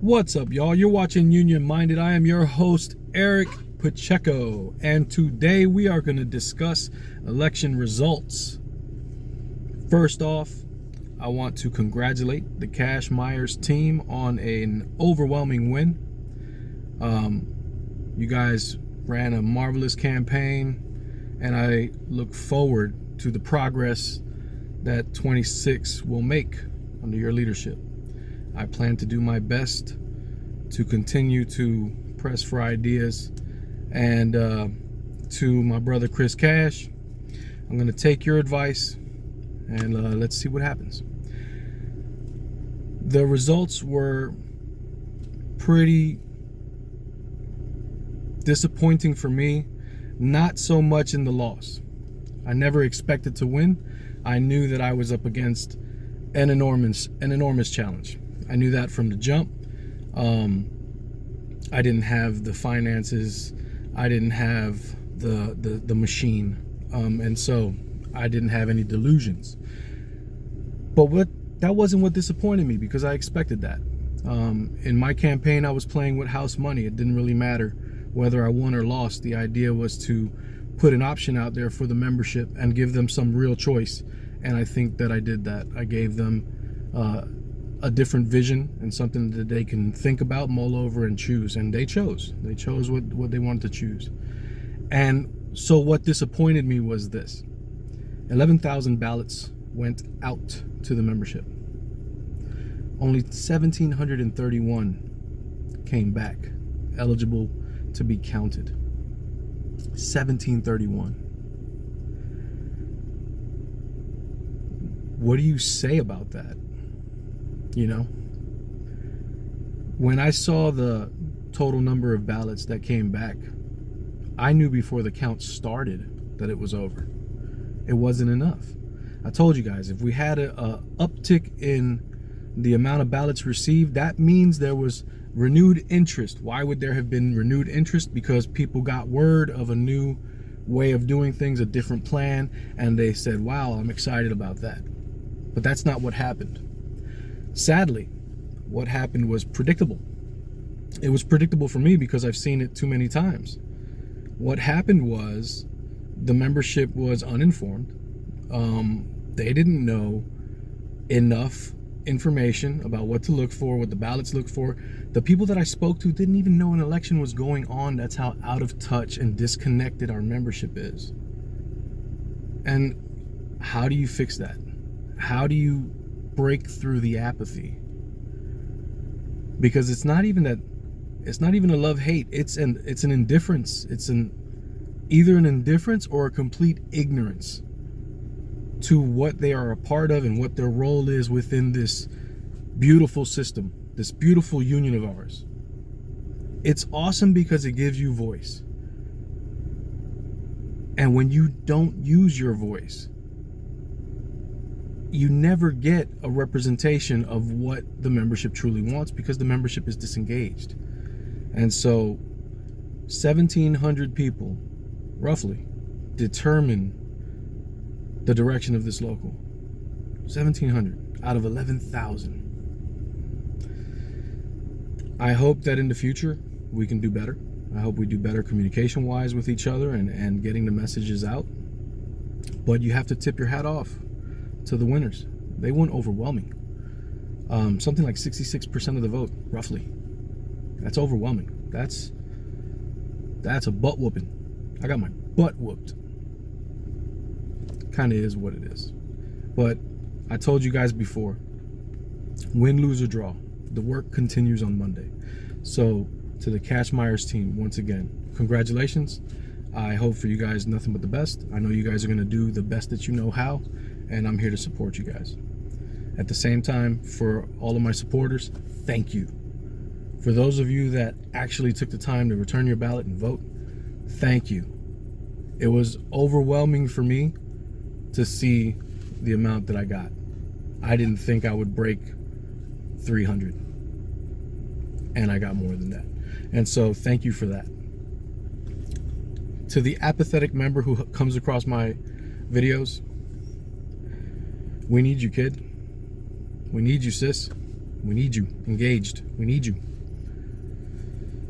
What's up, y'all? You're watching Union Minded. I am your host, Eric Pacheco, and today we are going to discuss election results. First off, I want to congratulate the Cash Myers team on an overwhelming win. You guys ran a marvelous campaign, and I look forward to the progress that 26 will make under your leadership. I plan to do my best to continue to press for ideas. And to my brother Chris Cash, I'm going to take your advice and let's see what happens. The results were pretty disappointing for me, not so much in the loss. I never expected to win. I knew that I was up against an enormous challenge. I knew that from the jump. I didn't have the finances. I didn't have the machine. And so I didn't have any delusions. But that wasn't what disappointed me, because I expected that. In my campaign, I was playing with house money. It didn't really matter whether I won or lost. The idea was to put an option out there for the membership and give them some real choice. And I think that I did that. I gave them a different vision and something that they can think about, mull over, and choose. And they chose. They chose what they wanted to choose. And so what disappointed me was this. 11,000 ballots went out to the membership. Only 1,731 came back, eligible to be counted. 1,731. What do you say about that? You know, when I saw the total number of ballots that came back, I knew before the count started that it was over. It wasn't enough. I told you guys, if we had a uptick in the amount of ballots received, that means there was renewed interest. Why would there have been renewed interest? Because people got word of a new way of doing things, a different plan, and they said, wow, I'm excited about that. But that's not what happened. Sadly, what happened was predictable. It was predictable for me because I've seen it too many times. What happened was the membership was uninformed. They didn't know enough information about what to look for, what the ballots look for. The people that I spoke to didn't even know an election was going on. That's how out of touch and disconnected our membership is. And how do you fix that? How do you break through the apathy? Because it's not even a love-hate, it's an indifference. It's either an indifference or a complete ignorance to what they are a part of and what their role is within this beautiful system, this beautiful union of ours. It's awesome because it gives you voice. And when you don't use your voice, you never get a representation of what the membership truly wants, because the membership is disengaged. And so 1,700 people, roughly, determine the direction of this local. 1,700 out of 11,000. I hope that in the future we can do better. I hope we do better communication-wise with each other and getting the messages out. But you have to tip your hat off to the winners. They won overwhelming. Something like 66% of the vote, roughly. That's overwhelming. That's a butt whooping. I got my butt whooped. Kind of is what it is. But I told you guys before, win, lose, or draw, the work continues on Monday. So to the Cash Myers team, once again, congratulations. I hope for you guys nothing but the best. I know you guys are going to do the best that you know how, and I'm here to support you guys. At the same time, for all of my supporters, thank you. For those of you that actually took the time to return your ballot and vote, thank you. It was overwhelming for me to see the amount that I got. I didn't think I would break 300, and I got more than that. And so thank you for that. To the apathetic member who comes across my videos, we need you, kid. We need you, sis. We need you engaged. We need you.